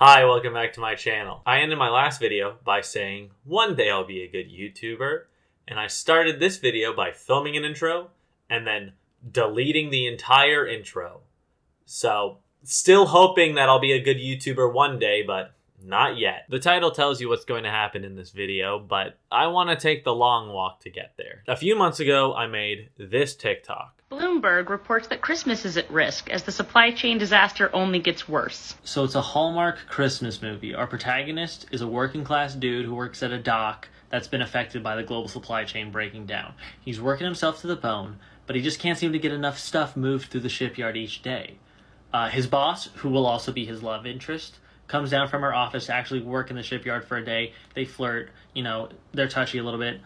Hi, welcome back to my channel. I ended my last video by saying, one day I'll be a good YouTuber, and I started this video by filming an intro, and then deleting the entire intro. So, still hoping that I'll be a good YouTuber one day, but not yet. The title tells you what's going to happen in this video, but I want to take the long walk to get there. A few months ago, I made this TikTok. Bloomberg reports that Christmas is at risk as the supply chain disaster only gets worse. So it's a Hallmark Christmas movie. Our protagonist is a working class dude who works at a dock that's been affected by the global supply chain breaking down. He's working himself to the bone, but he just can't seem to get enough stuff moved through the shipyard each day. His boss, who will also be his love interest, comes down from her office to actually work in the shipyard for a day. They flirt, they're touchy a little bit.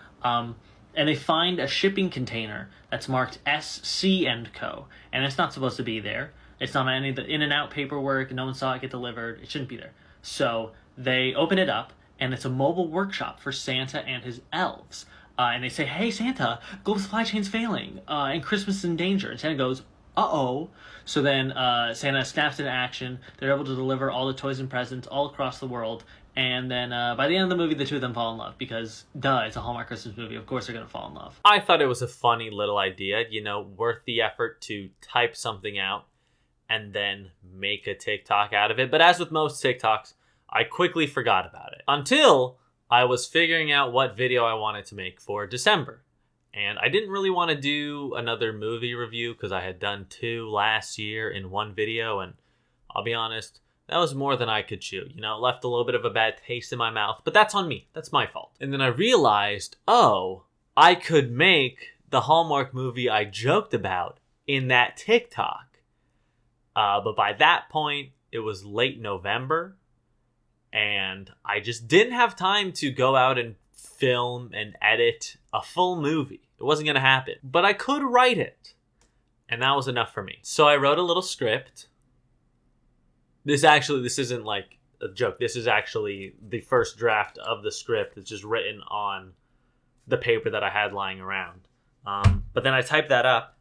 And they find a shipping container that's marked SC & Co. And it's not supposed to be there. It's not on any of the in and out paperwork. No one saw it get delivered. It shouldn't be there. So they open it up, and it's a mobile workshop for Santa and his elves. And they say, hey, Santa, global supply chain's failing, and Christmas is in danger. And Santa goes, uh-oh. So then Santa snaps into action. They're able to deliver all the toys and presents all across the world. And then by the end of the movie, the two of them fall in love because, duh, it's a Hallmark Christmas movie. Of course they're going to fall in love. I thought it was a funny little idea, worth the effort to type something out and then make a TikTok out of it. But as with most TikToks, I quickly forgot about it until I was figuring out what video I wanted to make for December. And I didn't really want to do another movie review because I had done 2 last year in one video. And I'll be honest, that was more than I could chew. It left a little bit of a bad taste in my mouth, but that's on me. That's my fault. And then I realized, I could make the Hallmark movie I joked about in that TikTok. But by that point, it was late November, and I just didn't have time to go out and film and edit a full movie. It wasn't going to happen. But I could write it, and that was enough for me. So I wrote a little script. This isn't like a joke. This is actually the first draft of the script. It's just written on the paper that I had lying around. But then I typed that up,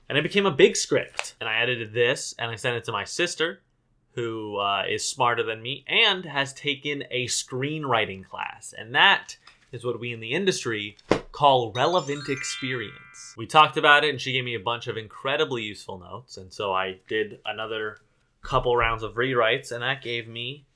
and it became a big script. And I edited this, and I sent it to my sister, who is smarter than me and has taken a screenwriting class. And that is what we in the industry call relevant experience. We talked about it, and she gave me a bunch of incredibly useful notes. And so I did another couple rounds of rewrites, and that gave me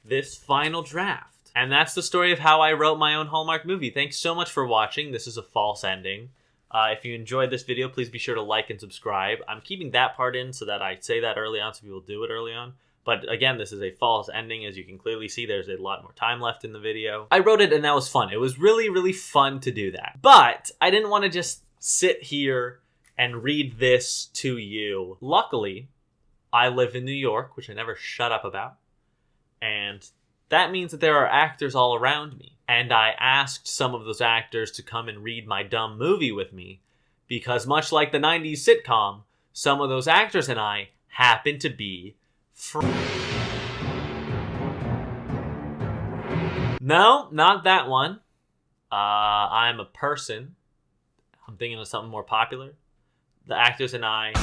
this final draft. And that's the story of how I wrote my own Hallmark movie. Thanks so much for watching. This is a false ending. If you enjoyed this video, please be sure to like and subscribe. I'm keeping that part in so that I say that early on so people do it early on. But again, this is a false ending. As you can clearly see, there's a lot more time left in the video. I wrote it, and that was fun. It was really, really fun to do that. But I didn't want to just sit here and read this to you. Luckily, I live in New York, which I never shut up about. And that means that there are actors all around me. And I asked some of those actors to come and read my dumb movie with me, because much like the 90s sitcom, some of those actors and I happen to be friends. No, not that one. I'm a person. I'm thinking of something more popular. The actors and I...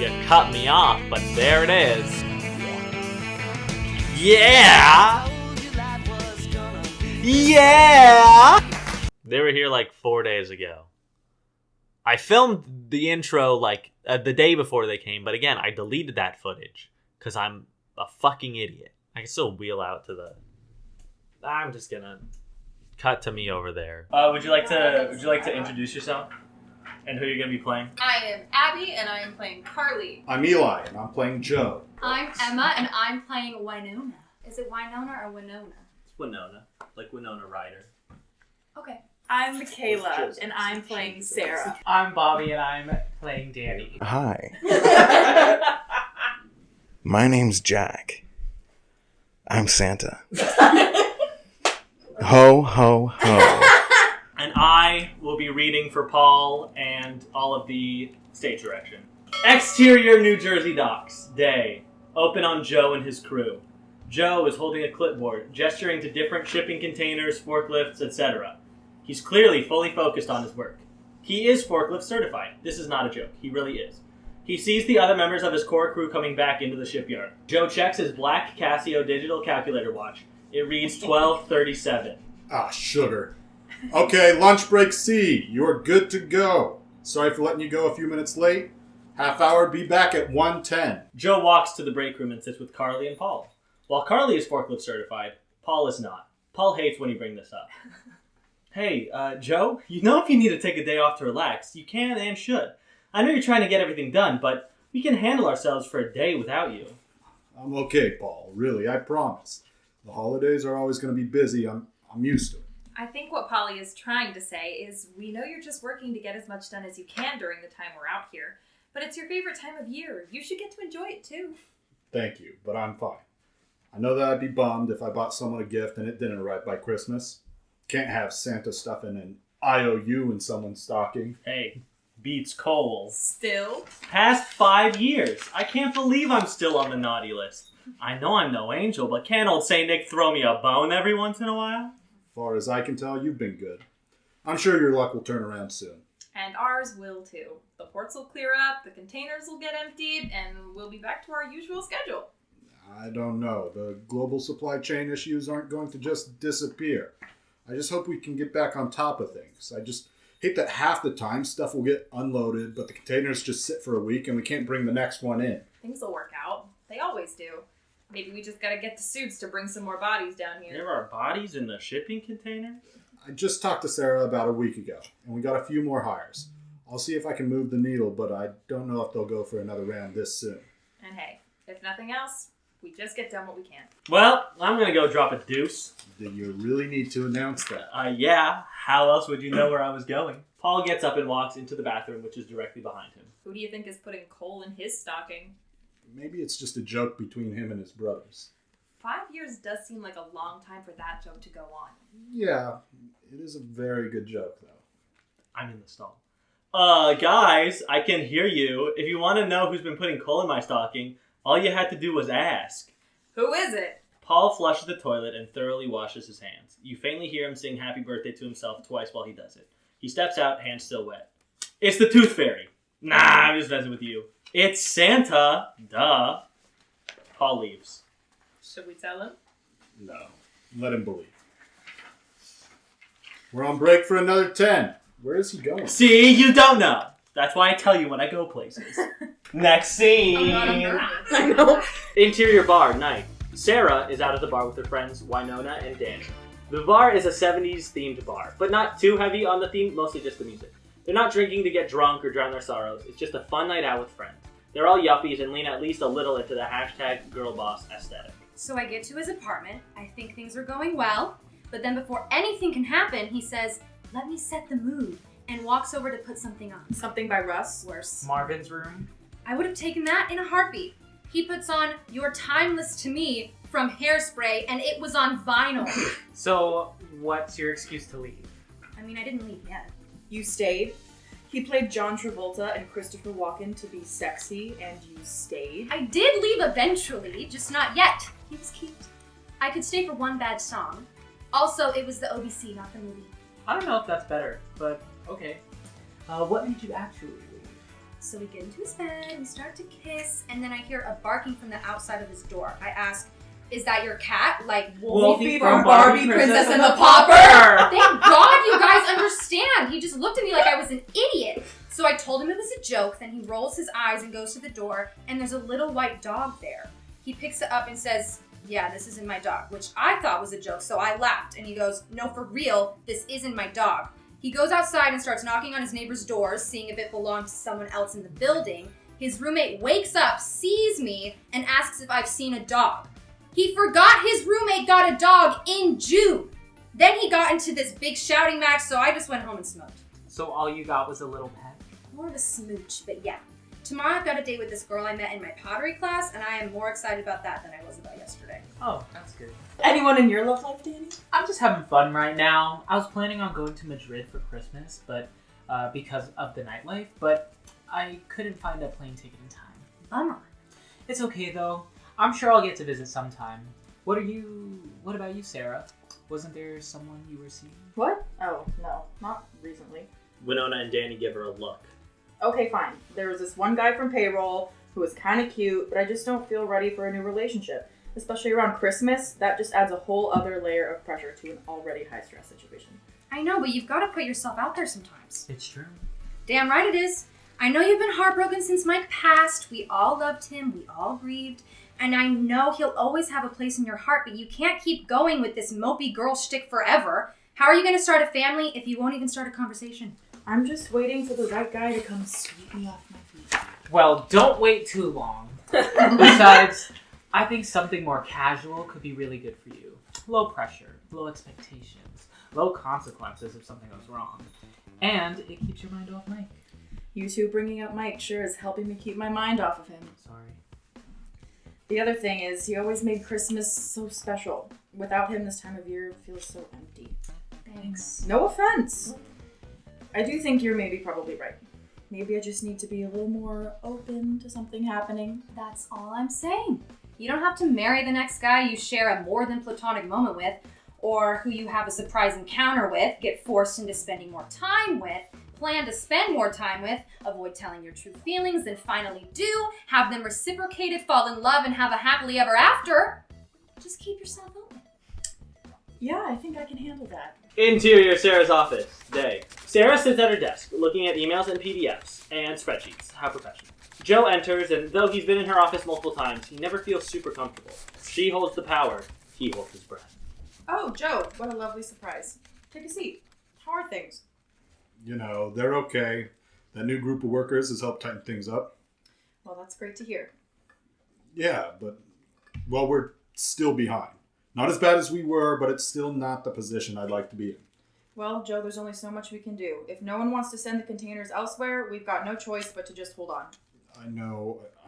You cut me off, but there it is. Yeah! Yeah! They were here like 4 days ago. I filmed the intro the day before they came, but again, I deleted that footage because I'm a fucking idiot. I can still wheel out to the... I'm just gonna cut to me over there. Would you like to introduce yourself? And who you're going to be playing? I am Abby, and I am playing Carly. I'm Eli, and I'm playing Joe. I'm Emma, and I'm playing Winona. Is it Winona or Winona? It's Winona. Like Winona Ryder. Okay. I'm Michaela, and I'm playing Sarah. I'm Bobby, and I'm playing Danny. Hi. My name's Jack. I'm Santa. Ho, ho, ho. And I will be reading for Paul and all of the stage direction. Exterior New Jersey docks. Day. Open on Joe and his crew. Joe is holding a clipboard, gesturing to different shipping containers, forklifts, etc. He's clearly fully focused on his work. He is forklift certified. This is not a joke. He really is. He sees the other members of his core crew coming back into the shipyard. Joe checks his black Casio digital calculator watch. It reads 12:37. Ah, sugar. Okay, lunch break C. You're good to go. Sorry for letting you go a few minutes late. Half hour, be back at 1:10. Joe walks to the break room and sits with Carly and Paul. While Carly is forklift certified, Paul is not. Paul hates when you bring this up. Hey, Joe, you know if you need to take a day off to relax, you can and should. I know you're trying to get everything done, but we can handle ourselves for a day without you. I'm okay, Paul. Really, I promise. The holidays are always going to be busy. I'm used to it. I think what Polly is trying to say is we know you're just working to get as much done as you can during the time we're out here, but it's your favorite time of year. You should get to enjoy it too. Thank you, but I'm fine. I know that I'd be bummed if I bought someone a gift and it didn't arrive by Christmas. Can't have Santa stuffing an IOU in someone's stocking. Hey, beats Coles. Still? Past 5 years. I can't believe I'm still on the naughty list. I know I'm no angel, but can't old Saint Nick throw me a bone every once in a while? Far as I can tell, you've been good. I'm sure your luck will turn around soon. And ours will too. The ports will clear up, the containers will get emptied, and we'll be back to our usual schedule. I don't know. The global supply chain issues aren't going to just disappear. I just hope we can get back on top of things. I just hate that half the time stuff will get unloaded, but the containers just sit for a week and we can't bring the next one in. Things will work out. They always do. Maybe we just gotta get the suits to bring some more bodies down here. There are bodies in the shipping container? I just talked to Sarah about a week ago, and we got a few more hires. I'll see if I can move the needle, but I don't know if they'll go for another round this soon. And hey, if nothing else, we just get done what we can. Well, I'm gonna go drop a deuce. Do you really need to announce that? Yeah. How else would you know where I was going? Paul gets up and walks into the bathroom, which is directly behind him. Who do you think is putting coal in his stocking? Maybe it's just a joke between him and his brothers. 5 years does seem like a long time for that joke to go on. Yeah, it is a very good joke, though. I'm in the stall. Guys, I can hear you. If you want to know who's been putting coal in my stocking, all you had to do was ask. Who is it? Paul flushes the toilet and thoroughly washes his hands. You faintly hear him sing happy birthday to himself twice while he does it. He steps out, hands still wet. It's the Tooth Fairy. Nah, I'm just messing with you. It's Santa. Duh. Paul leaves. Should we tell him? No, let him believe. We're on break for another 10. Where is he going? See, you don't know. That's why I tell you when I go places. Next scene. I know. Interior bar, night. Sarah is out at the bar with her friends Winona and Danny. The bar is a 70s themed bar, but not too heavy on the theme, mostly just the music. They're not drinking to get drunk or drown their sorrows. It's just a fun night out with friends. They're all yuppies and lean at least a little into the hashtag girlboss aesthetic. So I get to his apartment. I think things are going well. But then before anything can happen, he says, "Let me set the mood," and walks over to put something on. Something by Russ? Worse. Marvin's Room. I would have taken that in a heartbeat. He puts on "You're Timeless to Me" from Hairspray, and it was on vinyl. So, what's your excuse to leave? I mean, I didn't leave yet. You stayed. He played John Travolta and Christopher Walken to be sexy, and you stayed. I did leave eventually, just not yet. He was cute. I could stay for one bad song. Also, it was the OBC, not the movie. I don't know if that's better, but okay. What made you actually leave? So we get into his bed, we start to kiss, and then I hear a barking from the outside of his door. I ask, "Is that your cat?" Like Wolfie from Barbie, Princess and the Pauper. Thank God you guys understand. He just looked at me like I was an idiot. So I told him it was a joke, then he rolls his eyes and goes to the door, and there's a little white dog there. He picks it up and says, "Yeah, this isn't my dog," which I thought was a joke, so I laughed, and he goes, "No, for real, this isn't my dog." He goes outside and starts knocking on his neighbor's doors, seeing if it belonged to someone else in the building. His roommate wakes up, sees me, and asks if I've seen a dog. He forgot his roommate got a dog in June. Then he got into this big shouting match, so I just went home and smoked. So all you got was a little pet? More of a smooch, but yeah. Tomorrow I've got a date with this girl I met in my pottery class, and I am more excited about that than I was about yesterday. Oh, that's good. Anyone in your love life, Danny? I'm just having fun right now. I was planning on going to Madrid for Christmas, but because of the nightlife, but I couldn't find a plane ticket in time. Bummer. It's okay though. I'm sure I'll get to visit sometime. What about you, Sarah? Wasn't there someone you were seeing? What? Oh, no. Not recently. Winona and Danny give her a look. Okay, fine. There was this one guy from payroll who was kind of cute, but I just don't feel ready for a new relationship. Especially around Christmas, that just adds a whole other layer of pressure to an already high-stress situation. I know, but you've got to put yourself out there sometimes. It's true. Damn right it is. I know you've been heartbroken since Mike passed. We all loved him. We all grieved. And I know he'll always have a place in your heart, but you can't keep going with this mopey girl shtick forever. How are you going to start a family if you won't even start a conversation? I'm just waiting for the right guy to come sweep me off my feet. Well, don't wait too long. Besides, I think something more casual could be really good for you. Low pressure, low expectations, low consequences if something goes wrong. And it keeps your mind off Mike. You two bringing up Mike sure is helping me keep my mind off of him. Sorry. The other thing is, he always made Christmas so special. Without him, this time of year feels so empty. Thanks. No offense. I do think you're probably right. Maybe I just need to be a little more open to something happening. That's all I'm saying. You don't have to marry the next guy you share a more than platonic moment with, or who you have a surprise encounter with, get forced into spending more time with, plan to spend more time with, avoid telling your true feelings, then finally do, have them reciprocated, fall in love, and have a happily ever after. Just keep yourself open. Yeah, I think I can handle that. Interior Sarah's office. Day. Sarah sits at her desk, looking at emails and PDFs and spreadsheets. How professional. Joe enters, and though he's been in her office multiple times, he never feels super comfortable. She holds the power. He holds his breath. Oh, Joe, what a lovely surprise. Take a seat. How are things? You know, they're okay. That new group of workers has helped tighten things up. Well, that's great to hear. Yeah, but, well, we're still behind. Not as bad as we were, but it's still not the position I'd like to be in. Well, Joe, there's only so much we can do. If no one wants to send the containers elsewhere, we've got no choice but to just hold on. I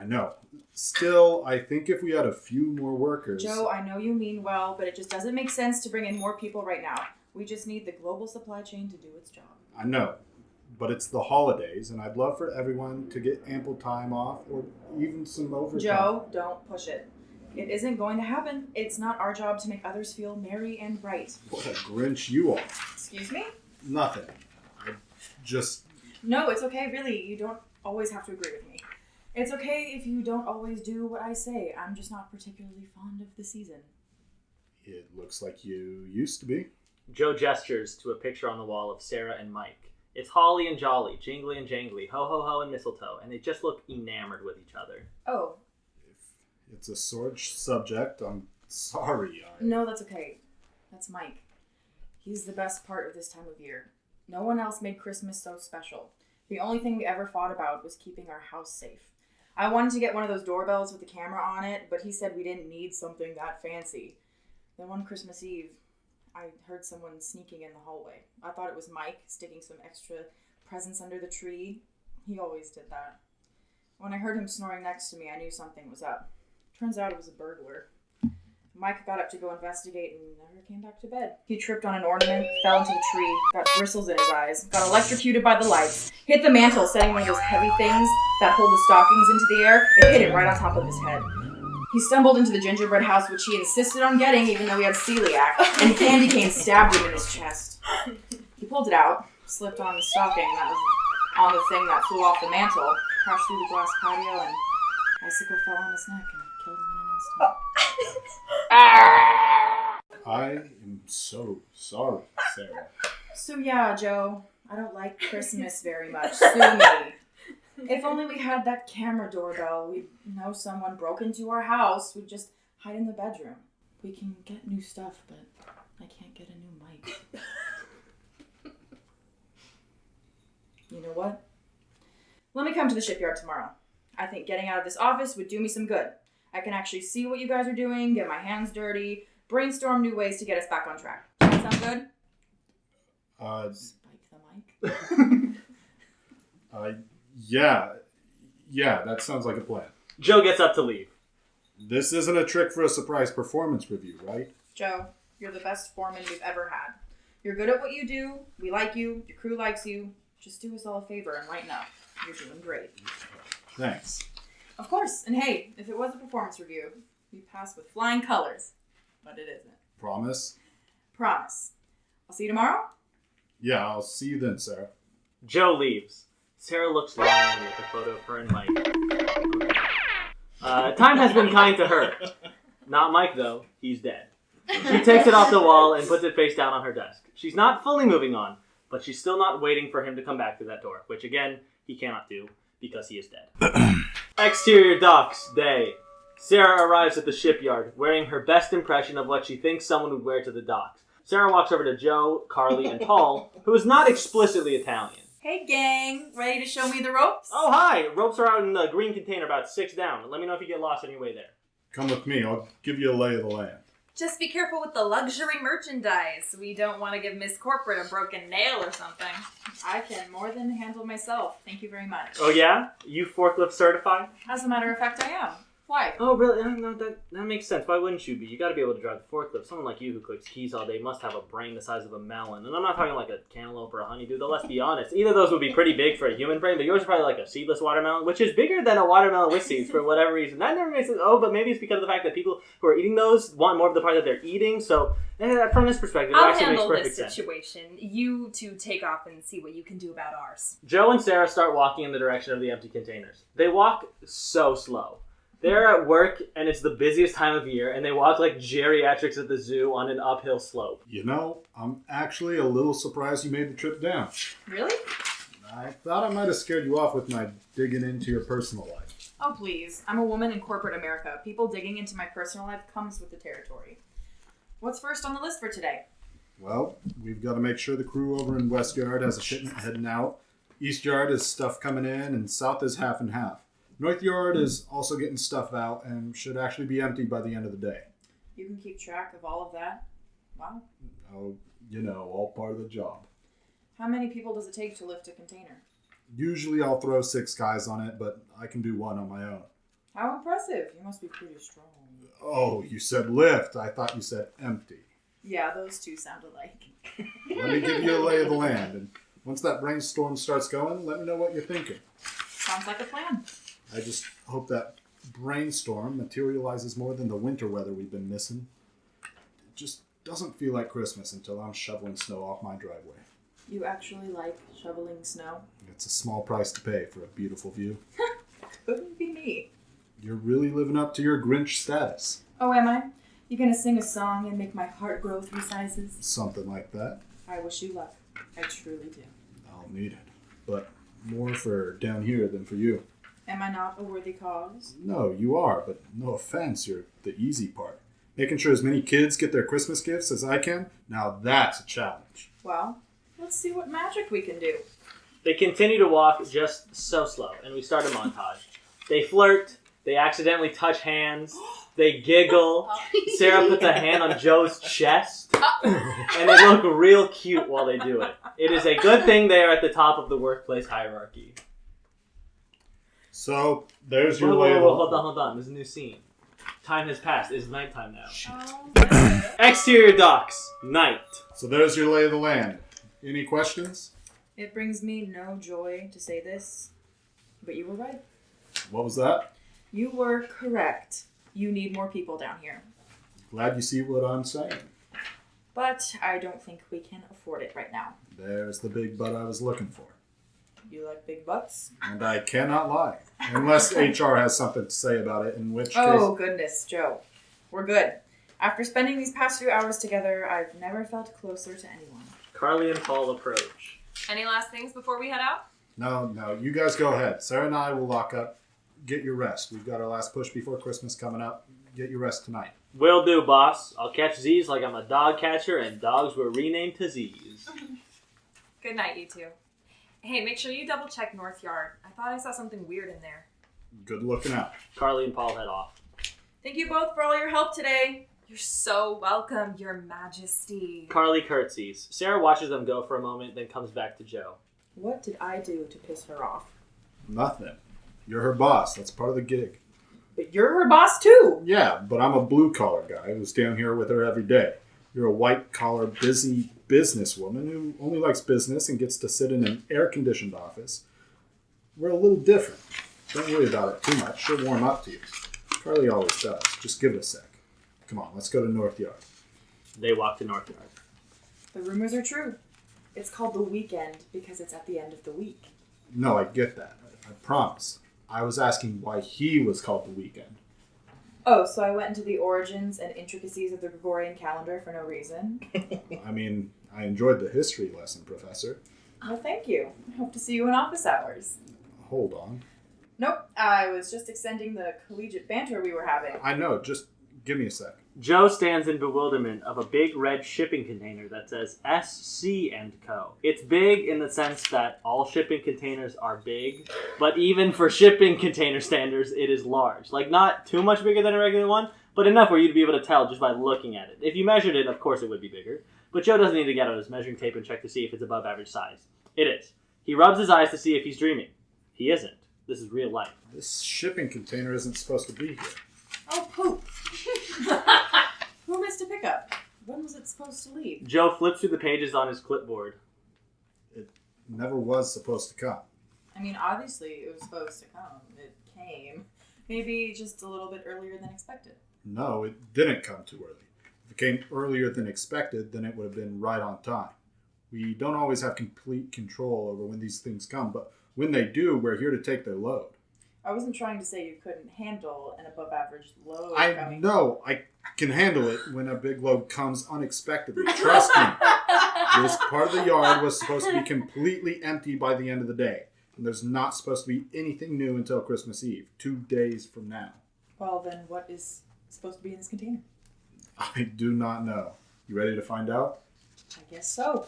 know. Still, I think if we had a few more workers... Joe, I know you mean well, but it just doesn't make sense to bring in more people right now. We just need the global supply chain to do its job. I know, but it's the holidays, and I'd love for everyone to get ample time off, or even some overtime. Joe, don't push it. It isn't going to happen. It's not our job to make others feel merry and bright. What a Grinch you are. Excuse me? Nothing. I just... No, it's okay, really. You don't always have to agree with me. It's okay if you don't always do what I say. I'm just not particularly fond of the season. It looks like you used to be. Joe gestures to a picture on the wall of Sarah and Mike. It's holly and jolly, jingly and jangly, ho-ho-ho and mistletoe, and they just look enamored with each other. Oh. If it's a sore subject, I'm sorry. No, that's okay. That's Mike. He's the best part of this time of year. No one else made Christmas so special. The only thing we ever fought about was keeping our house safe. I wanted to get one of those doorbells with the camera on it, but he said we didn't need something that fancy. Then one Christmas Eve, I heard someone sneaking in the hallway. I thought it was Mike sticking some extra presents under the tree. He always did that. When I heard him snoring next to me, I knew something was up. Turns out it was a burglar. Mike got up to go investigate and never came back to bed. He tripped on an ornament, fell into the tree, got bristles in his eyes, got electrocuted by the lights, hit the mantle, setting one of those heavy things that hold the stockings into the air, and hit it right on top of his head. He stumbled into the gingerbread house, which he insisted on getting even though he had celiac, and the candy cane stabbed him in his chest. He pulled it out, slipped on the stocking that was on the thing that flew off the mantle, crashed through the glass patio, and icicle fell on his neck and killed him in an instant. I am so sorry, Sarah. So yeah, Joe, I don't like Christmas very much. Sue me. If only we had that camera doorbell, we'd know someone broke into our house. We'd just hide in the bedroom. We can get new stuff, but I can't get a new mic. You know what? Let me come to the shipyard tomorrow. I think getting out of this office would do me some good. I can actually see what you guys are doing, get my hands dirty, brainstorm new ways to get us back on track. Does that sound good? Spike the mic. Yeah, that sounds like a plan. Joe gets up to leave. This isn't a trick for a surprise performance review, right? Joe, you're the best foreman we've ever had. You're good at what you do, we like you, your crew likes you. Just do us all a favor and lighten up. You're doing great. Thanks. Of course, and hey, if it was a performance review, we passed with flying colors. But it isn't. Promise? Promise. I'll see you tomorrow? Yeah, I'll see you then, Sarah. Joe leaves. Sarah looks longingly at the photo of her and Mike. Time has been kind to her. Not Mike, though. He's dead. She takes it off the wall and puts it face down on her desk. She's not fully moving on, but she's still not waiting for him to come back through that door, which, again, he cannot do because he is dead. Exterior docks, day. Sarah arrives at the shipyard, wearing her best impression of what she thinks someone would wear to the docks. Sarah walks over to Joe, Carly, and Paul, who is not explicitly Italian. Hey, gang. Ready to show me the ropes? Oh, hi! Ropes are out in the green container about 6 down. Let me know if you get lost on your way there. Come with me. I'll give you a lay of the land. Just be careful with the luxury merchandise. We don't want to give Miss Corporate a broken nail or something. I can more than handle myself. Thank you very much. Oh, yeah? You forklift certified? As a matter of fact, I am. Why? Oh, really? No, that makes sense. Why wouldn't you be? You gotta be able to drive the forklift. Someone like you who clicks keys all day must have a brain the size of a melon. And I'm not talking like a cantaloupe or a honeydew, though let's be honest. Either of those would be pretty big for a human brain, but yours is probably like a seedless watermelon, which is bigger than a watermelon with seeds for whatever reason. That never makes sense. Oh, but maybe it's because of the fact that people who are eating those want more of the part that they're eating, so from this perspective, it I'll actually makes handle perfect this sense. situation. You two take off and see what you can do about ours. Joe and Sarah start walking in the direction of the empty containers. They walk so slow. They're at work, and it's the busiest time of year, and they walk like geriatrics at the zoo on an uphill slope. You know, I'm actually a little surprised you made the trip down. Really? I thought I might have scared you off with my digging into your personal life. Oh, please. I'm a woman in corporate America. People digging into my personal life comes with the territory. What's first on the list for today? Well, we've got to make sure the crew over in West Yard has a shipment heading out. East Yard is stuff coming in, and South is half and half. North Yard is also getting stuff out and should actually be empty by the end of the day. You can keep track of all of that? Wow. Oh, you know, all part of the job. How many people does it take to lift a container? Usually I'll throw 6 guys on it, but I can do 1 on my own. How impressive. You must be pretty strong. Oh, you said lift. I thought you said empty. Yeah, those two sound alike. Let me give you a lay of the land, and once that brainstorm starts going, let me know what you're thinking. Sounds like a plan. I just hope that brainstorm materializes more than the winter weather we've been missing. It just doesn't feel like Christmas until I'm shoveling snow off my driveway. You actually like shoveling snow? It's a small price to pay for a beautiful view. Couldn't be me. You're really living up to your Grinch status. Oh, am I? You gonna sing a song and make my heart grow 3 sizes? Something like that. I wish you luck. I truly do. I'll need it. But more for down here than for you. Am I not a worthy cause? No, you are, but no offense, you're the easy part. Making sure as many kids get their Christmas gifts as I can, now that's a challenge. Well, let's see what magic we can do. They continue to walk just so slow, and we start a montage. They flirt, they accidentally touch hands, they giggle. Sarah puts a hand on Joe's chest, and they look real cute while they do it. It is a good thing they are at the top of the workplace hierarchy. So, there's your Whoa, label. hold on. There's a new scene. Time has passed. It's nighttime now. Oh, Exterior docks. Night. So there's your lay of the land. Any questions? it brings me no joy to say this, but you were right. What was that? You were correct. You need more people down here. Glad you see what I'm saying. But I don't think we can afford it right now. There's the big butt I was looking for. You like big butts? And I cannot lie. Unless HR has something to say about it, in which Oh, case... goodness, Joe. We're good. After spending these past few hours together, I've never felt closer to anyone. Carly and Paul approach. Any last things before we head out? No, you guys go ahead. Sarah and I will lock up. Get your rest. We've got our last push before Christmas coming up. Get your rest tonight. Will do, boss. I'll catch Z's like I'm a dog catcher, and dogs were renamed to Z's. Good night, you two. Hey, make sure you double check North Yard. I thought I saw something weird in there. Good looking out. Carly and Paul head off. Thank you both for all your help today. You're so welcome, Your Majesty. Carly curtsies. Sarah watches them go for a moment, then comes back to Joe. What did I do to piss her off? Nothing. You're her boss. That's part of the gig. But you're her boss too. Yeah, but I'm a blue-collar guy who's down here with her every day. You're a white-collar, busy businesswoman who only likes business and gets to sit in an air-conditioned office. We're a little different. Don't worry about it too much. She'll warm up to you. Carly always does. Just give it a sec. Come on, let's go to North Yard. They walk to North Yard. The rumors are true. It's called the weekend because it's at the end of the week. No, I get that. I promise. I was asking why he was called the weekend. Oh, so I went into the origins and intricacies of the Gregorian calendar for no reason? I mean, I enjoyed the history lesson, Professor. Well, thank you. I hope to see you in office hours. Hold on. Nope, I was just extending the collegiate banter we were having. I know, just give me a sec. Joe stands in bewilderment of a big red shipping container that says SC & Co. It's big in the sense that all shipping containers are big, but even for shipping container standards, it is large. Like, not too much bigger than a regular one, but enough where you'd be able to tell just by looking at it. If you measured it, of course it would be bigger, but Joe doesn't need to get out his measuring tape and check to see if it's above average size. It is. He rubs his eyes to see if he's dreaming. He isn't. This is real life. This shipping container isn't supposed to be here. Oh, poop. Who missed a pickup? When was it supposed to leave? Joe flips through the pages on his clipboard. It never was supposed to come. I mean, obviously it was supposed to come. It came. Maybe just a little bit earlier than expected. No, it didn't come too early. If it came earlier than expected, then it would have been right on time. We don't always have complete control over when these things come, but when they do, we're here to take their load. I wasn't trying to say you couldn't handle an above average load I know I can handle it when a big load comes unexpectedly. Trust me. This part of the yard was supposed to be completely empty by the end of the day. And there's not supposed to be anything new until Christmas Eve, 2 days from now. Well, then what is supposed to be in this container? I do not know. You ready to find out? I guess so.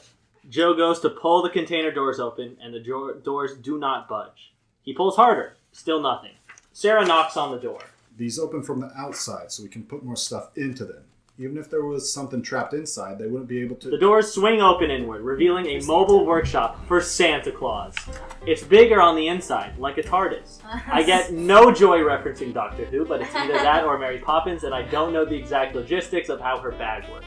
Joe goes to pull the container doors open, and the doors do not budge. He pulls harder. Still nothing. Sarah knocks on the door. These open from the outside so we can put more stuff into them. Even if there was something trapped inside, they wouldn't be able to... The doors swing open inward, revealing a mobile workshop for Santa Claus. It's bigger on the inside, like a TARDIS. I get no joy referencing Doctor Who, but it's either that or Mary Poppins, and I don't know the exact logistics of how her bag works.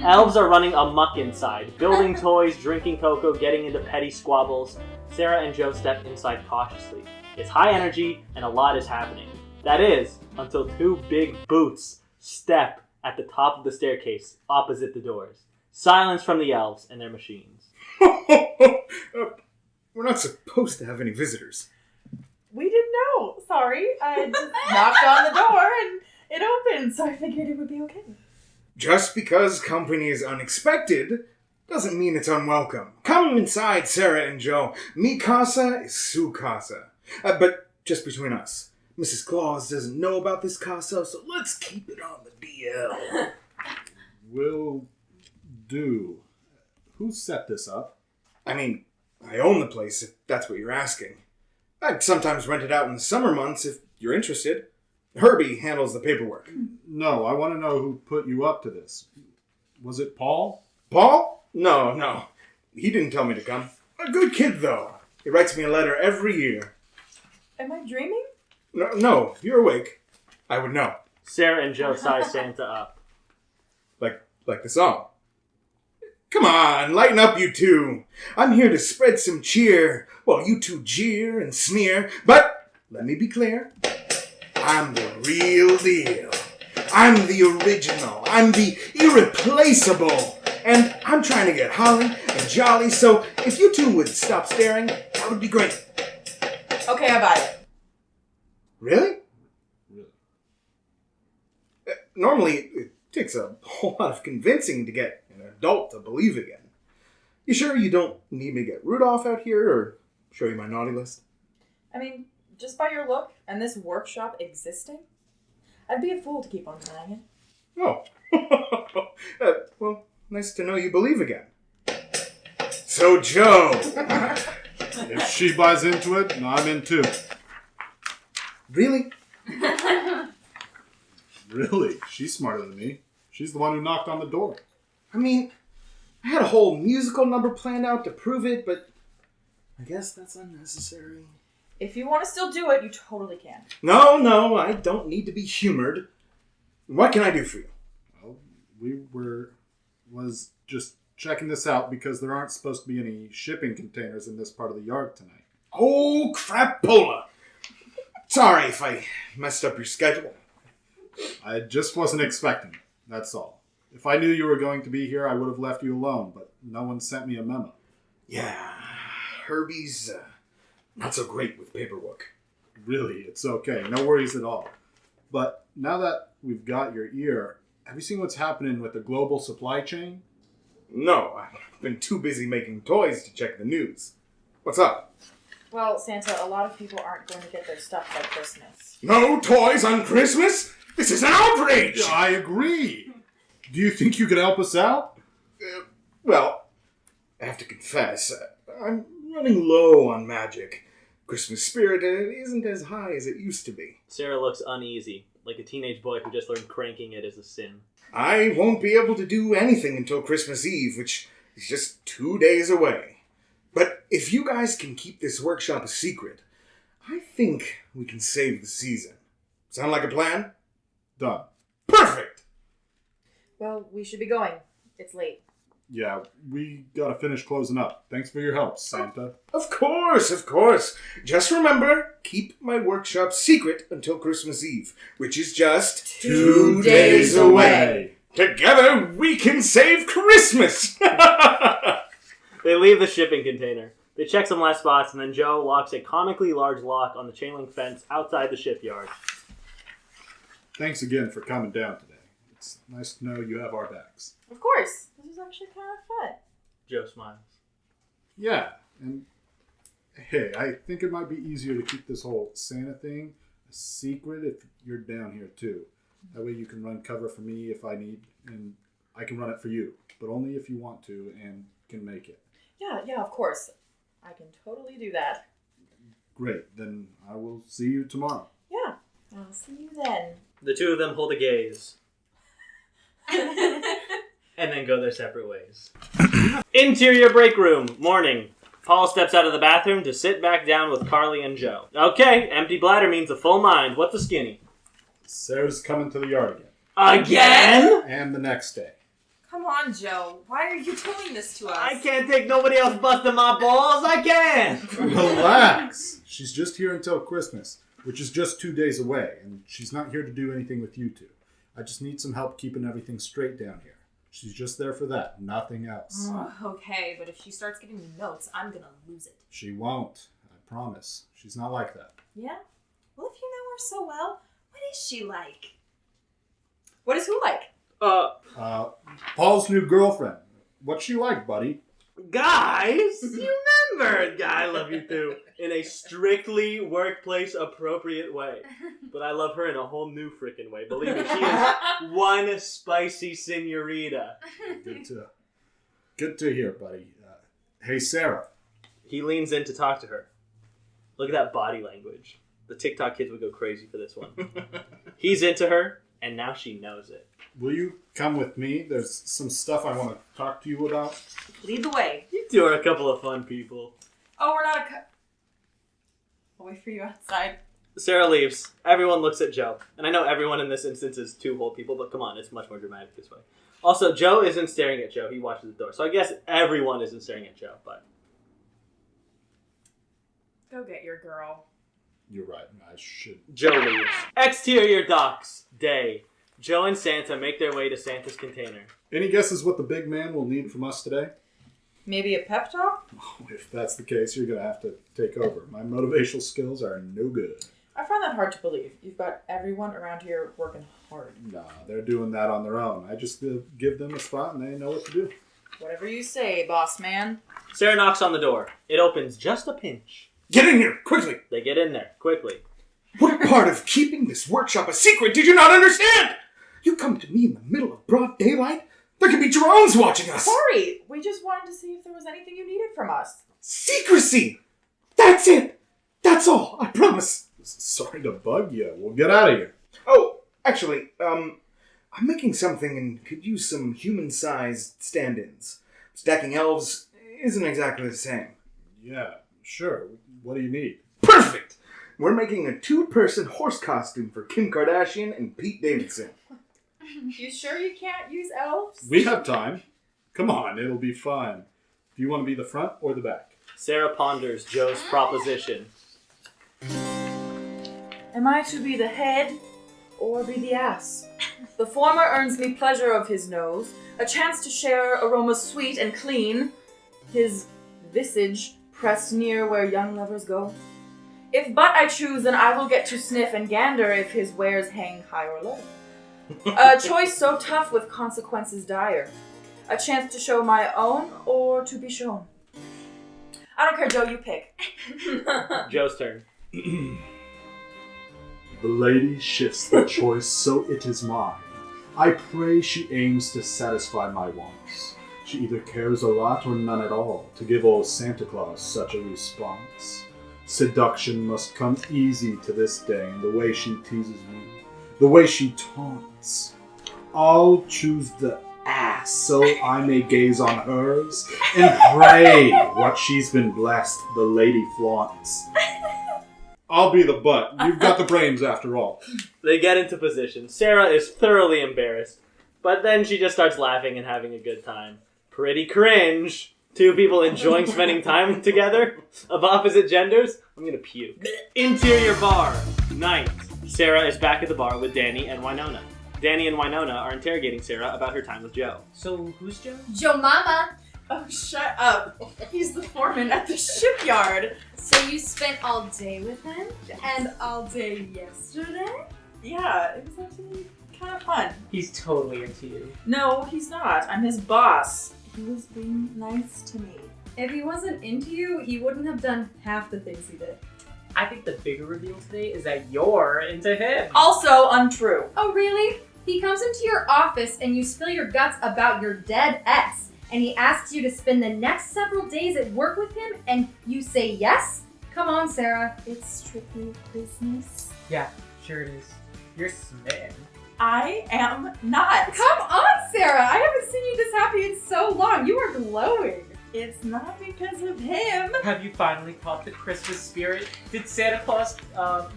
Elves are running amok inside, building toys, drinking cocoa, getting into petty squabbles. Sarah and Joe step inside cautiously. It's high energy, and a lot is happening. That is, until two big boots step at the top of the staircase, opposite the doors. Silence from the elves and their machines. We're not supposed to have any visitors. We didn't know. Sorry. I just knocked on the door and it opened, so I figured it would be okay. Just because company is unexpected doesn't mean it's unwelcome. Come inside, Sarah and Joe. Mi casa is su casa. But just between us, Mrs. Claus doesn't know about this casa, so let's keep it on the DL. Will do. Who set this up? I mean, I own the place, if that's what you're asking. I'd sometimes rent it out in the summer months, if you're interested. Herbie handles the paperwork. No, I want to know who put you up to this. Was it Paul? Paul? No. He didn't tell me to come. A good kid, though. He writes me a letter every year. Am I dreaming? No, you're awake. I would know. Sarah and Joe size Santa up. Like the song. Come on, lighten up, you two. I'm here to spread some cheer while you two jeer and sneer. But let me be clear. I'm the real deal. I'm the original. I'm the irreplaceable. And I'm trying to get holly and jolly, so if you two would stop staring, that would be great. Okay, I buy it. Really? Normally, it takes a whole lot of convincing to get an adult to believe again. You sure you don't need me to get Rudolph out here or show you my naughty list? I mean, just by your look and this workshop existing, I'd be a fool to keep on denying it. Oh. Well, nice to know you believe again. So, Joe. If she buys into it, I'm in too. Really? Really? She's smarter than me. She's the one who knocked on the door. I mean, I had a whole musical number planned out to prove it, but I guess that's unnecessary. If you want to still do it, you totally can. No, I don't need to be humored. What can I do for you? Well, we was just checking this out because there aren't supposed to be any shipping containers in this part of the yard tonight. Oh, crapola! Sorry if I messed up your schedule. I just wasn't expecting it, that's all. If I knew you were going to be here, I would have left you alone, but no one sent me a memo. Yeah, Herbie's not so great with paperwork. Really, it's okay. No worries at all. But now that we've got your ear, have you seen what's happening with the global supply chain? No, I've been too busy making toys to check the news. What's up? Well, Santa, a lot of people aren't going to get their stuff by Christmas. No toys on Christmas? This is an outrage! I agree. Do you think you could help us out? Well, I have to confess, I'm running low on magic. Christmas spirit isn't as high as it used to be. Sarah looks uneasy, like a teenage boy who just learned cranking it is a sin. I won't be able to do anything until Christmas Eve, which is just 2 days away. But if you guys can keep this workshop a secret, I think we can save the season. Sound like a plan? Done. Perfect! Well, we should be going. It's late. Yeah, we gotta finish closing up. Thanks for your help, Santa. Of course, of course. Just remember, keep my workshop secret until Christmas Eve, which is just 2 days away. Together, we can save Christmas! They leave the shipping container. They check some last spots, and then Joe locks a comically large lock on the chain link fence outside the shipyard. Thanks again for coming down today. It's nice to know you have our backs. Of course. This is actually kind of fun. Joe smiles. Yeah, and hey, I think it might be easier to keep this whole Santa thing a secret if you're down here too. That way you can run cover for me if I need, and I can run it for you, but only if you want to and can make it. Yeah, of course. I can totally do that. Great, then I will see you tomorrow. Yeah, I'll see you then. The two of them hold a gaze. And then go their separate ways. Interior break room, morning. Paul steps out of the bathroom to sit back down with Carly and Joe. Okay, empty bladder means a full mind. What's a skinny? Sarah's coming to the yard again. Again? And the next day. Come on, Joe. Why are you doing this to us? I can't take nobody else busting my balls. I can't. Relax. She's just here until Christmas, which is just 2 days away, and she's not here to do anything with you two. I just need some help keeping everything straight down here. She's just there for that, nothing else. Okay, but if she starts giving me notes, I'm gonna lose it. She won't. I promise. She's not like that. Yeah? Well, if you know her so well, what is she like? What is who like? Paul's new girlfriend. What's she like, buddy? Guys, you remember Guy, I love you too, in a strictly workplace appropriate way. But I love her in a whole new freaking way. Believe me, she is one spicy senorita. Good to hear, buddy. Hey, Sarah. He leans in to talk to her. Look at that body language. The TikTok kids would go crazy for this one. He's into her, and now she knows it. Will you come with me? There's some stuff I want to talk to you about. Lead the way. You two are a couple of fun people. Oh, we're not I'll wait for you outside. Sarah leaves. Everyone looks at Joe. And I know everyone in this instance is two whole people, but come on, it's much more dramatic this way. Also, Joe isn't staring at Joe. He watches the door. So I guess everyone isn't staring at Joe, but... Go get your girl. You're right. I should. Joe leaves. Exterior docks. Day. Joe and Santa make their way to Santa's container. Any guesses what the big man will need from us today? Maybe a pep talk? Oh, if that's the case, you're going to have to take over. My motivational skills are no good. I find that hard to believe. You've got everyone around here working hard. Nah, they're doing that on their own. I just give them a spot and they know what to do. Whatever you say, boss man. Sarah knocks on the door. It opens just a pinch. Get in here, quickly! They get in there, quickly. What part of keeping this workshop a secret did you not understand? You come to me in the middle of broad daylight? There could be drones watching us! Sorry, we just wanted to see if there was anything you needed from us. Secrecy! That's it! That's all, I promise. Sorry to bug you. We'll get out of here. Oh, actually, I'm making something and could use some human-sized stand-ins. Stacking elves isn't exactly the same. Yeah, sure. What do you need? Perfect! We're making a 2-person horse costume for Kim Kardashian and Pete Davidson. You sure you can't use elves? We have time. Come on, it'll be fun. Do you want to be the front or the back? Sarah ponders Joe's proposition. Am I to be the head or be the ass? The former earns me pleasure of his nose, a chance to share aromas sweet and clean, his visage pressed near where young lovers go. If but I choose, then I will get to sniff and gander if his wares hang high or low. A choice so tough with consequences dire. A chance to show my own or to be shown. I don't care, Joe, you pick. Joe's turn. The lady shifts the choice, so it is mine. I pray she aims to satisfy my wants. She either cares a lot or none at all to give old Santa Claus such a response. Seduction must come easy to this dame, the way she teases me, the way she taunts. I'll choose the ass so I may gaze on hers and pray what she's been blessed the lady flaunts. I'll be the butt. You've got the brains after all. They get into position. Sarah is thoroughly embarrassed, but then she just starts laughing and having a good time. Pretty cringe. Two people enjoying spending time together of opposite genders. I'm gonna puke. Interior bar. Night. Sarah is back at the bar with Danny and Winona. Danny and Winona are interrogating Sarah about her time with Joe. So, who's Joe? Joe Mama. Oh, shut up. He's the foreman at the shipyard. So you spent all day with him? And all day yesterday? Yeah, it was actually kind of fun. He's totally into you. No, he's not. I'm his boss. He was being nice to me. If he wasn't into you, he wouldn't have done half the things he did. I think the bigger reveal today is that you're into him. Also untrue. Oh, really? He comes into your office and you spill your guts about your dead ex. And he asks you to spend the next several days at work with him and you say yes? Come on, Sarah. It's strictly business. Yeah, sure it is. You're smitten. I am not. Come on, Sarah. I haven't seen you this happy in so long. You are glowing. It's not because of him. Have you finally caught the Christmas spirit? Did Santa Claus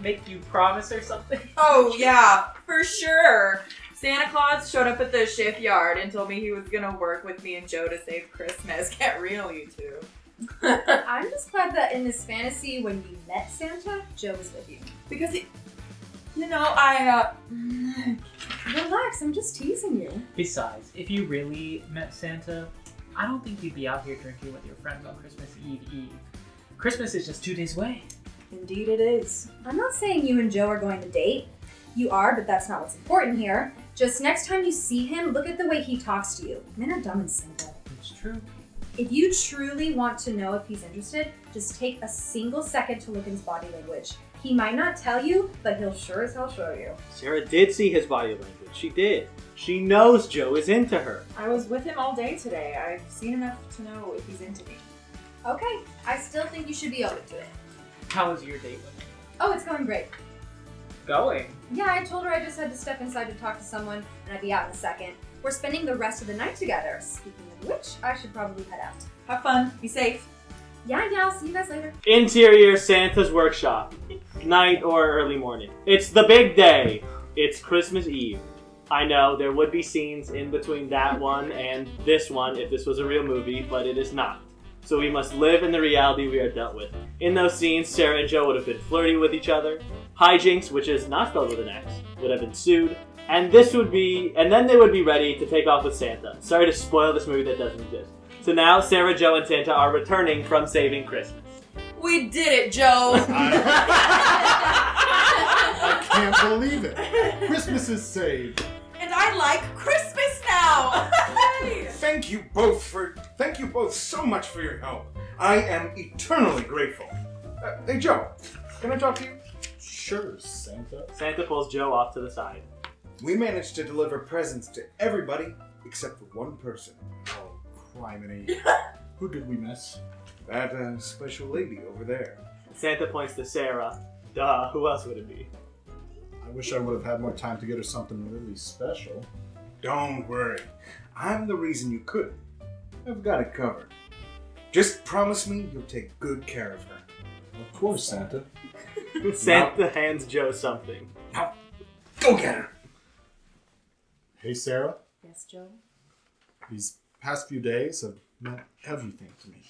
make you promise or something? Oh, yeah, for sure. Santa Claus showed up at the shipyard and told me he was gonna work with me and Joe to save Christmas. Get real, you two. I'm just glad that in this fantasy, when you met Santa, Joe was with you. Because Relax, I'm just teasing you. Besides, if you really met Santa, I don't think you'd be out here drinking with your friends on Christmas Eve. Christmas is just 2 days away. Indeed it is. I'm not saying you and Joe are going to date. You are, but that's not what's important here. Just next time you see him, look at the way he talks to you. Men are dumb and simple. It's true. If you truly want to know if he's interested, just take a single second to look at his body language. He might not tell you, but he'll sure as hell show you. Sarah did see his body language. She did. She knows Joe is into her. I was with him all day today. I've seen enough to know if he's into me. Okay, I still think you should be open to it. How was your date with him? Oh, it's going great. Going? Yeah, I told her I just had to step inside to talk to someone, and I'd be out in a second. We're spending the rest of the night together. Speaking of which, I should probably head out. Have fun. Be safe. Yeah, I'll see you guys later. Interior Santa's workshop. Night or early morning. It's the big day. It's Christmas Eve. I know there would be scenes in between that one and this one if this was a real movie, but it is not. So we must live in the reality we are dealt with. In those scenes, Sarah and Joe would have been flirty with each other. Hijinks, which is not spelled with an X, would have ensued. And then they would be ready to take off with Santa. Sorry to spoil this movie that doesn't exist. So now Sarah, Joe, and Santa are returning from saving Christmas. We did it, Joe! I can't believe it. Christmas is saved. And I like Christmas now! Thank you both so much for your help. I am eternally grateful. Hey, Joe, can I talk to you? Sure, Santa. Santa pulls Joe off to the side. We managed to deliver presents to everybody except for one person. Oh, criminy. Who did we miss? That special lady over there. Santa points to Sarah. Duh, who else would it be? I wish I would have had more time to get her something really special. Don't worry. I'm the reason you couldn't. I've got it covered. Just promise me you'll take good care of her. Of course, Santa. Santa hands Joe something. Now, go get her. Hey, Sarah. Yes, Joe? These past few days have meant everything to me.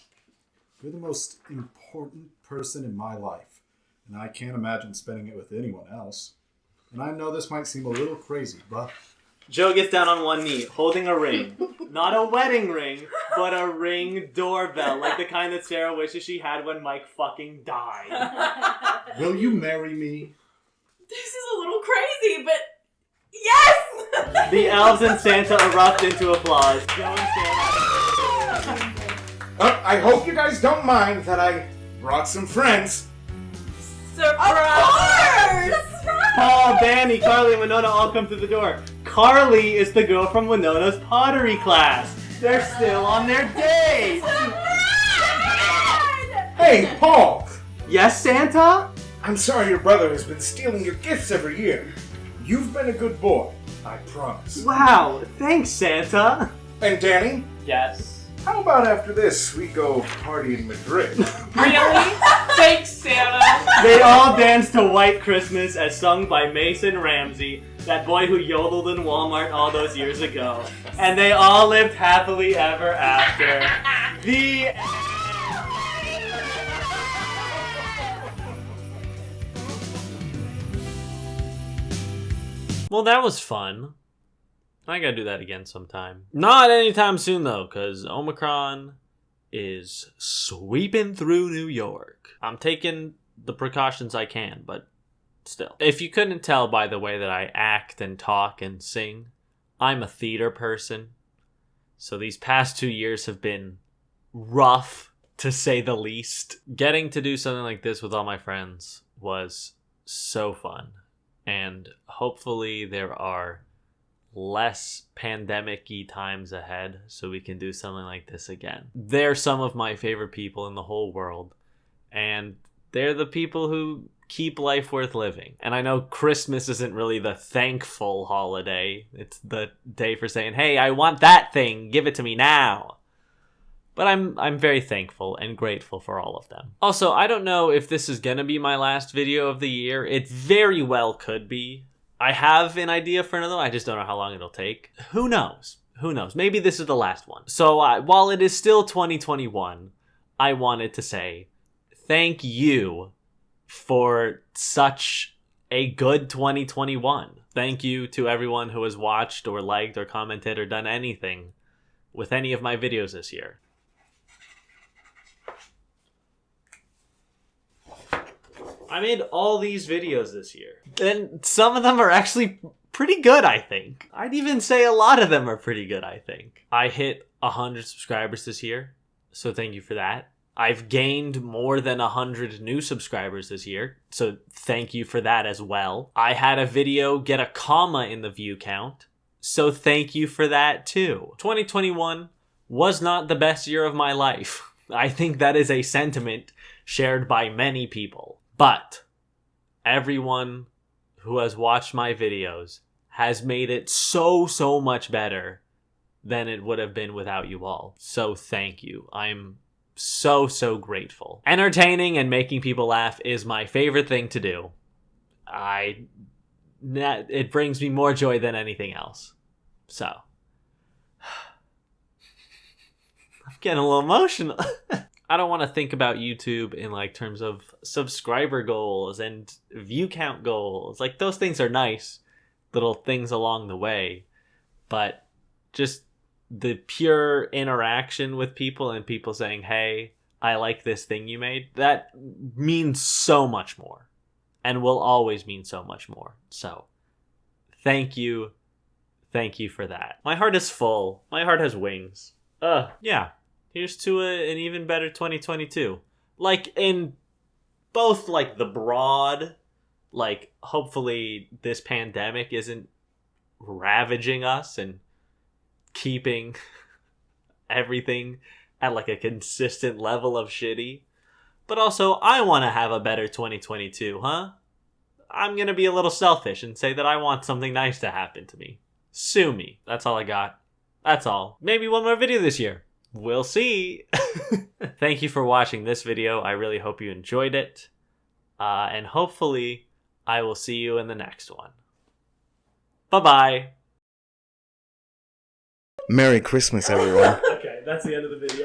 You're the most important person in my life, and I can't imagine spending it with anyone else. And I know this might seem a little crazy, but... Joe gets down on one knee, holding a ring. Not a wedding ring, but a ring doorbell, like the kind that Sarah wishes she had when Mike fucking died. Will you marry me? This is a little crazy, but yes! The elves and Santa erupt into applause. Joe and Santa. I hope you guys don't mind that I brought some friends. Surprise! Paul, Danny, Carly, and Winona all come through the door. Carly is the girl from Winona's pottery class. They're still on their date. Hey, Paul! Yes, Santa? I'm sorry your brother has been stealing your gifts every year. You've been a good boy, I promise. Wow, thanks, Santa. And Danny, Yes. how about after this we go party in Madrid? Really? Thanks, Santa. They all dance to White Christmas as sung by Mason Ramsey, that boy who yodeled in Walmart all those years ago. And they all lived happily ever after. The Well, that was fun. I gotta do that again sometime. Not anytime soon, though, because Omicron is sweeping through New York. I'm taking the precautions I can, but still. If you couldn't tell by the way that I act and talk and sing, I'm a theater person. So these past 2 years have been rough, to say the least. Getting to do something like this with all my friends was so fun. And hopefully there are less pandemic-y times ahead so we can do something like this again. They're some of my favorite people in the whole world. And they're the people who keep life worth living. And I know Christmas isn't really the thankful holiday. It's the day for saying, hey, I want that thing. Give it to me now. But I'm very thankful and grateful for all of them. Also, I don't know if this is gonna be my last video of the year. It very well could be. I have an idea for another one. I just don't know how long it'll take. Who knows? Who knows? Maybe this is the last one. So while it is still 2021, I wanted to say thank you for such a good 2021. Thank you to everyone who has watched or liked or commented or done anything with any of my videos this year. I made all these videos this year, and some of them are actually pretty good, I think. I'd even say a lot of them are pretty good, I think. I hit 100 subscribers this year, so thank you for that. I've gained more than 100 new subscribers this year, so thank you for that as well. I had a video get a comma in the view count, so thank you for that too. 2021 was not the best year of my life. I think that is a sentiment shared by many people. But everyone who has watched my videos has made it so much better than it would have been without you all. So thank you. I'm so grateful. Entertaining and making people laugh is my favorite thing to do. It brings me more joy than anything else. So I'm getting a little emotional. I don't want to think about YouTube in like terms of subscriber goals and view count goals. Like those things are nice, little things along the way, but just the pure interaction with people and people saying, hey, I like this thing you made, that means so much more and will always mean so much more. So thank you. Thank you for that. My heart is full. My heart has wings. Yeah. Here's to an even better 2022. Like, in both, like, the broad, like, hopefully this pandemic isn't ravaging us and keeping everything at, like, a consistent level of shitty. But also, I want to have a better 2022, huh? I'm gonna be a little selfish and say that I want something nice to happen to me. Sue me. That's all I got. That's all. Maybe one more video this year. We'll see. Thank you for watching this video. I really hope you enjoyed it. And hopefully, I will see you in the next one. Bye-bye. Merry Christmas, everyone. Okay, that's the end of the video.